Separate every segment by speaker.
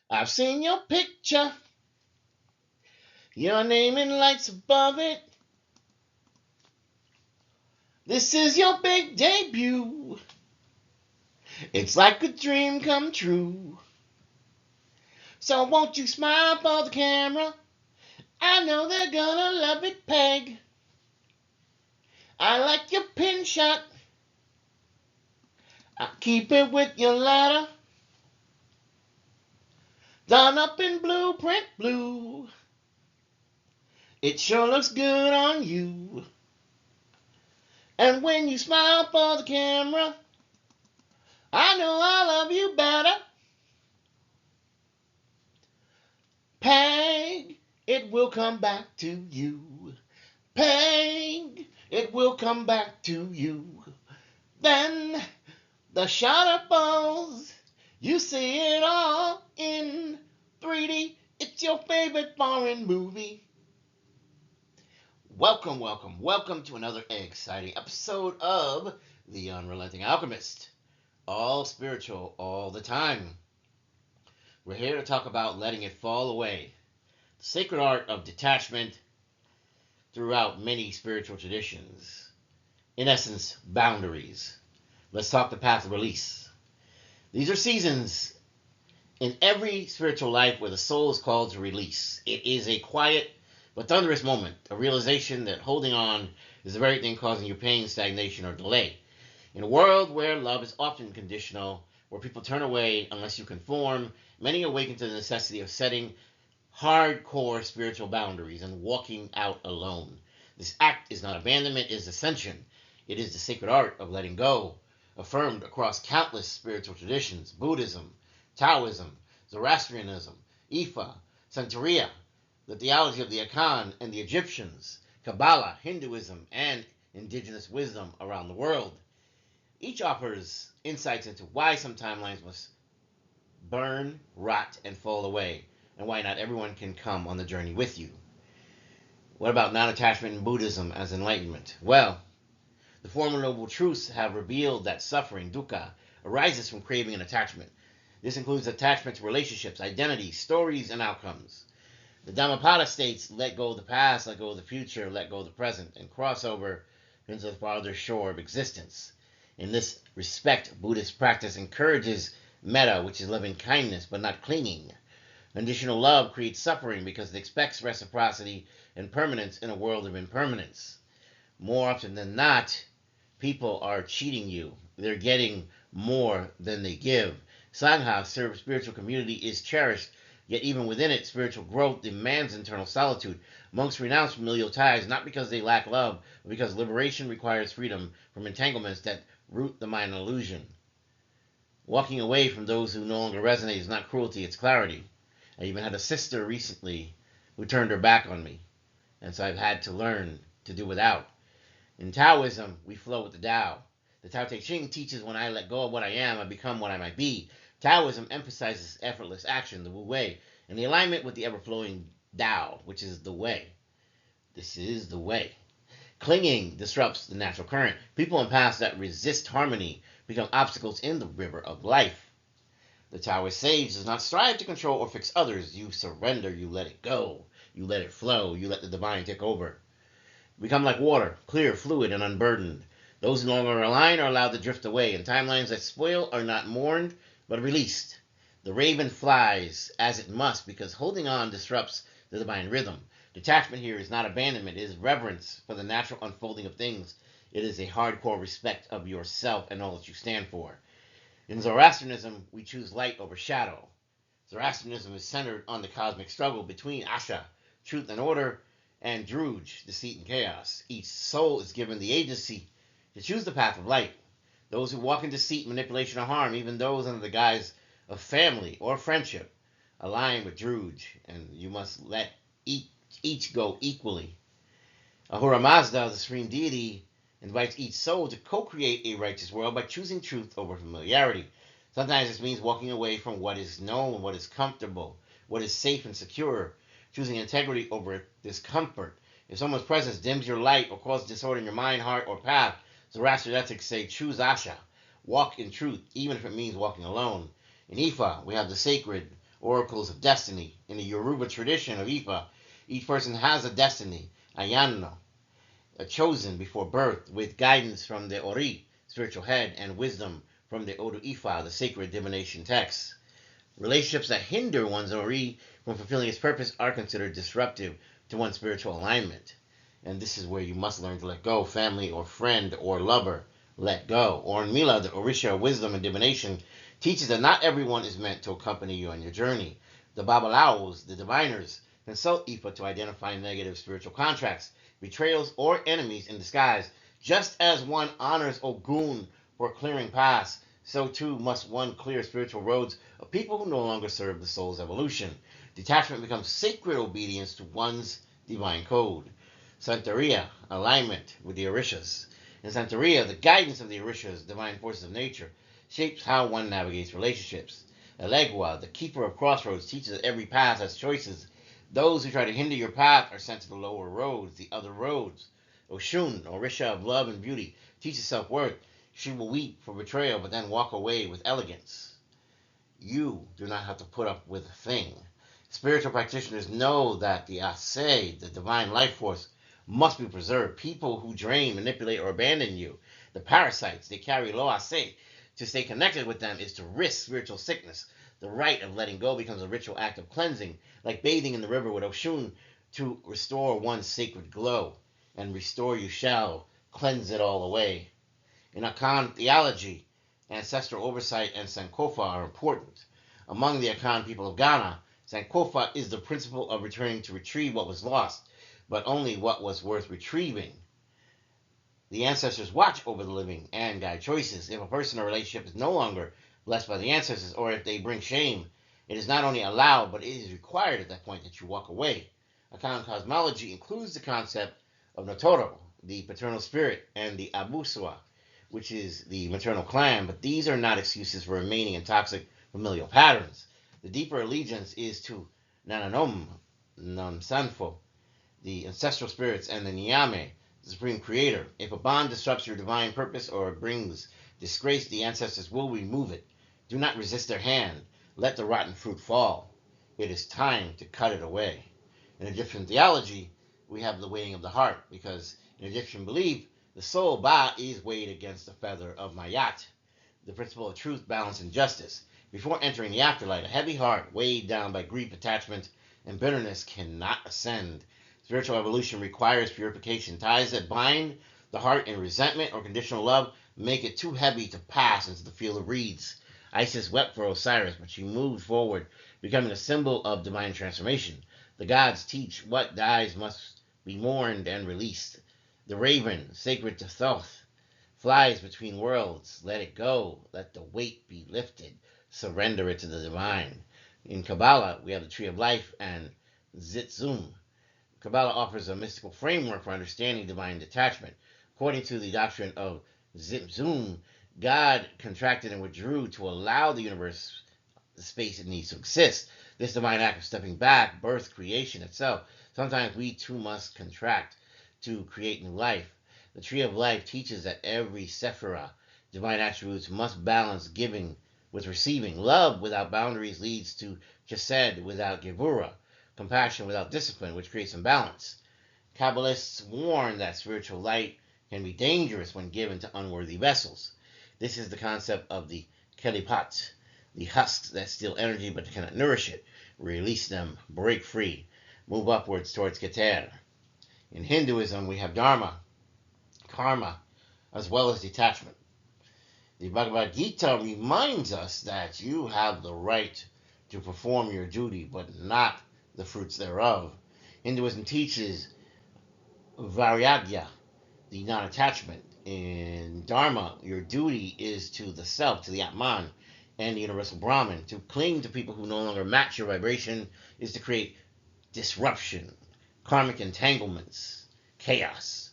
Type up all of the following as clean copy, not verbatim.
Speaker 1: I've seen your picture, your name in lights above it. This is your big debut. It's like a dream come true. So won't you smile for the camera? I know they're gonna love it, Peg. I like your pin shot. I keep it with your ladder. Done up in blueprint blue. It sure looks good on you. And when you smile for the camera, I know I love you better. Peg, it will come back to you. Peg, it will come back to you. Then the shutter falls. You see it all in 3D. It's your favorite foreign movie. Welcome, welcome, welcome to another exciting episode of The Unrelenting Alchemist. All spiritual, all the time. We're here to talk about letting it fall away. The sacred art of detachment throughout many spiritual traditions. In essence, boundaries. Let's talk the path of release. These are seasons in every spiritual life where the soul is called to release. It is a quiet but thunderous moment, a realization that holding on is the very thing causing you pain, stagnation, or delay. In a world where love is often conditional, where people turn away unless you conform, many awaken to the necessity of setting hardcore spiritual boundaries and walking out alone. This act is not abandonment, it is ascension. It is the sacred art of letting go, affirmed across countless spiritual traditions: Buddhism, Taoism, Zoroastrianism, Ifa, Santeria, the theology of the Akan and the Egyptians, Kabbalah, Hinduism, and indigenous wisdom around the world. Each offers insights into why some timelines must burn, rot, and fall away, and why not everyone can come on the journey with you. What about non-attachment in Buddhism as enlightenment? Well, the Four Noble Truths have revealed that suffering, dukkha, arises from craving and attachment. This includes attachment to relationships, identities, stories, and outcomes. The Dhammapada states, let go of the past, let go of the future, let go of the present, and cross over into the farther shore of existence. In this respect, Buddhist practice encourages metta, which is loving kindness but not clinging. Conditional love creates suffering because it expects reciprocity and permanence in a world of impermanence. More often than not, people are cheating you. They're getting more than they give. Sangha, spiritual community, is cherished. Yet even within it, spiritual growth demands internal solitude. Monks renounce familial ties not because they lack love, but because liberation requires freedom from entanglements that root the mind in illusion. Walking away from those who no longer resonate is not cruelty, it's clarity. I even had a sister recently who turned her back on me, and so I've had to learn to do without. In Taoism, we flow with the Tao. The Tao Te Ching teaches when I let go of what I am, I become what I might be. Taoism emphasizes effortless action, the Wu Wei, and the alignment with the ever-flowing Tao, which is the way. This is the way. Clinging disrupts the natural current. People in paths that resist harmony become obstacles in the river of life. The Taoist sage does not strive to control or fix others. You surrender, you let it go, you let it flow, you let the divine take over. Become like water, clear, fluid, and unburdened. Those who no longer align are allowed to drift away, and timelines that spoil are not mourned, but released. The raven flies as it must because holding on disrupts the divine rhythm. Detachment here is not abandonment, it is reverence for the natural unfolding of things. It is a hardcore respect of yourself and all that you stand for. In Zoroastrianism, we choose light over shadow. Zoroastrianism is centered on the cosmic struggle between Asha, truth and order, and Druj, deceit and chaos. Each soul is given the agency to choose the path of light. Those who walk in deceit, manipulation, or harm, even those under the guise of family or friendship, align with Druj, and you must let each go equally. Ahura Mazda, the Supreme Deity, invites each soul to co-create a righteous world by choosing truth over familiarity. Sometimes this means walking away from what is known, what is comfortable, what is safe and secure, choosing integrity over discomfort. If someone's presence dims your light or causes disorder in your mind, heart, or path, Zoroastrian ethics say choose Asha, walk in truth, even if it means walking alone. In Ifa, we have the sacred oracles of destiny. In the Yoruba tradition of Ifa, each person has a destiny, ayano, a chosen before birth, with guidance from the Ori, spiritual head, and wisdom from the Odu Ifa, the sacred divination text. Relationships that hinder one's Ori from fulfilling its purpose are considered disruptive to one's spiritual alignment. And this is where you must learn to let go. Family or friend or lover, let go. Or in Mila, the Orisha wisdom and divination teaches that not everyone is meant to accompany you on your journey. The Babalaos, the diviners, consult Ifa to identify negative spiritual contracts, betrayals, or enemies in disguise. Just as one honors Ogun for clearing paths, so too must one clear spiritual roads of people who no longer serve the soul's evolution. Detachment becomes sacred obedience to one's divine code. Santeria, alignment with the Orishas. In Santeria, the guidance of the Orishas, divine forces of nature, shapes how one navigates relationships. Elegua, the keeper of crossroads, teaches that every path has choices. Those who try to hinder your path are sent to the lower roads, the other roads. Oshun, Orisha of love and beauty, teaches self-worth. She will weep for betrayal, but then walk away with elegance. You do not have to put up with a thing. Spiritual practitioners know that the Ase, the divine life force, must be preserved. People who drain, manipulate, or abandon you, the parasites, they carry lo Ase. To stay connected with them is to risk spiritual sickness. The rite of letting go becomes a ritual act of cleansing, like bathing in the river with Oshun to restore one's sacred glow. And restore you shall, cleanse it all away. In Akan theology, ancestral oversight and Sankofa are important. Among the Akan people of Ghana, Sankofa is the principle of returning to retrieve what was lost, but only what was worth retrieving. The ancestors watch over the living and guide choices. If a person or relationship is no longer blessed by the ancestors, or if they bring shame, it is not only allowed, but it is required at that point that you walk away. Akan cosmology includes the concept of Notoro, the paternal spirit, and the Abusua, which is the maternal clan, but these are not excuses for remaining in toxic familial patterns. The deeper allegiance is to Nananom, Namsanfo, the ancestral spirits, and the Nyame, the supreme creator. If a bond disrupts your divine purpose or brings disgrace, the ancestors will remove it. Do not resist their hand. Let the rotten fruit fall. It is time to cut it away. In Egyptian theology, we have the weighing of the heart, because in Egyptian belief, the soul Ba is weighed against the feather of Mayat, the principle of truth, balance, and justice. Before entering the afterlife, a heavy heart weighed down by grief, attachment, and bitterness cannot ascend. Spiritual evolution requires purification. Ties that bind the heart in resentment or conditional love make it too heavy to pass into the field of reeds. Isis wept for Osiris, but she moved forward, becoming a symbol of divine transformation. The gods teach what dies must be mourned and released. The raven, sacred to Thoth, flies between worlds. Let it go. Let the weight be lifted. Surrender it to the divine. In Kabbalah, we have the Tree of Life and Zitzum. Kabbalah offers a mystical framework for understanding divine detachment. According to the doctrine of Zitzum, God contracted and withdrew to allow the universe the space it needs to exist. This divine act of stepping back birthed creation itself. Sometimes we too must contract to create new life. The Tree of Life teaches that every Sephirah, divine attributes, must balance giving with receiving. Love without boundaries leads to Chesed without Gevurah, compassion without discipline, which creates imbalance. Kabbalists warn that spiritual light can be dangerous when given to unworthy vessels. This is the concept of the Kelipat, the husks that steal energy but cannot nourish it. Release them, break free, move upwards towards Keter. In Hinduism, we have Dharma, karma, as well as detachment. The Bhagavad Gita reminds us that you have the right to perform your duty, but not the fruits thereof. Hinduism teaches Vairagya, the non-attachment. In Dharma, your duty is to the self, to the Atman, and the universal Brahman. To cling to people who no longer match your vibration is to create disruption, karmic entanglements, chaos.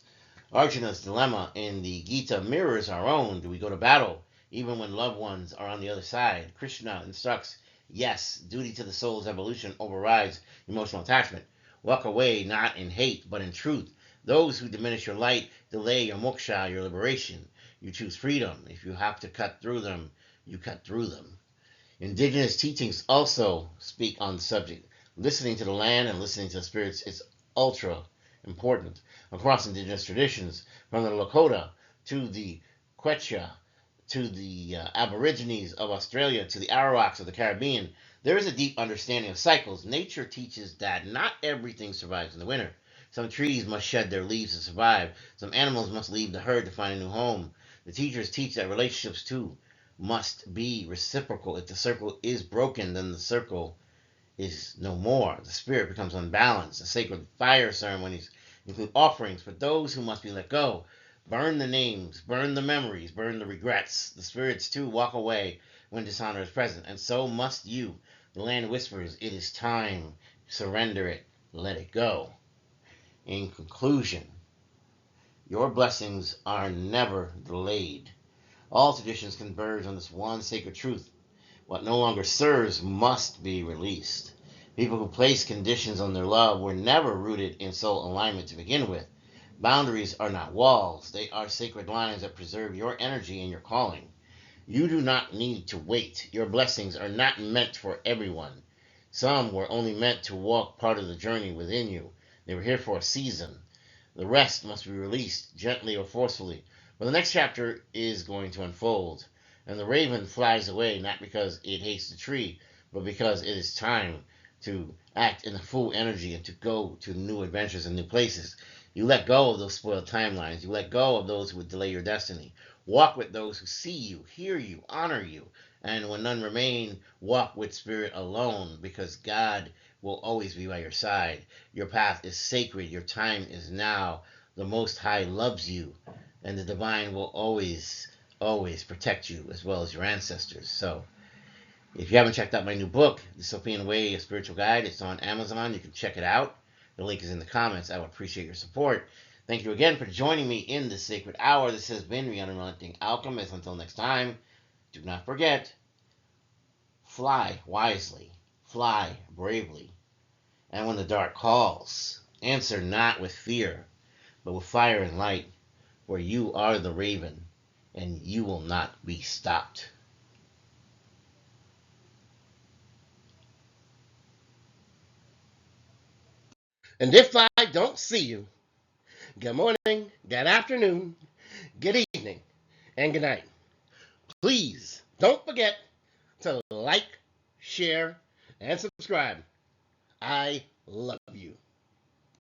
Speaker 1: Arjuna's dilemma in the Gita mirrors our own. Do we go to battle even when loved ones are on the other side? Krishna instructs, yes, duty to the soul's evolution overrides emotional attachment. Walk away not in hate but in truth. Those who diminish your light delay your moksha, your liberation. You choose freedom. If you have to cut through them, you cut through them. Indigenous teachings also speak on the subject. Listening to the land and listening to the spirits is ultra important across indigenous traditions, from the Lakota to the Quechua to the Aborigines of Australia to the Arawaks of the Caribbean. There is a deep understanding of cycles. Nature teaches that not everything survives in the winter. Some trees must shed their leaves to survive. Some animals must leave the herd to find a new home. The teachers teach that relationships too must be reciprocal. If the circle is broken, then the circle is no more. The spirit becomes unbalanced. The sacred fire ceremonies include offerings for those who must be let go. Burn the names, burn the memories, burn the regrets. The spirits too walk away when dishonor is present, and so must you. The land whispers, it is time. Surrender it, let it go. In conclusion, your blessings are never delayed. All traditions converge on this one sacred truth. What no longer serves must be released. People who place conditions on their love were never rooted in soul alignment to begin with. Boundaries are not walls, they are sacred lines that preserve your energy and your calling. You do not need to wait. Your blessings are not meant for everyone. Some were only meant to walk part of the journey within you. They were here for a season. The rest must be released, gently or forcefully. But the next chapter is going to unfold. And the raven flies away not because it hates the tree, but because it is time to act in the full energy and to go to new adventures and new places. You let go of those spoiled timelines. You let go of those who would delay your destiny. Walk with those who see you, hear you, honor you. And when none remain, walk with spirit alone, because God will always be by your side. Your path is sacred. Your time is now. The Most High loves you, and the divine will always, always protect you as well as your ancestors. So, if you haven't checked out my new book, The Sophia Way, A Spiritual Guide, it's on Amazon. You can check it out. The link is in the comments. I would appreciate your support. Thank you again for joining me in this sacred hour. This has been the Unrelenting Alchemist. Until next time, do not forget, fly wisely, fly bravely, and when the dark calls, answer not with fear, but with fire and light, for you are the raven, and you will not be stopped. And if I don't see you, good morning, good afternoon, good evening, and good night. Please don't forget to like, share, and subscribe. I love you.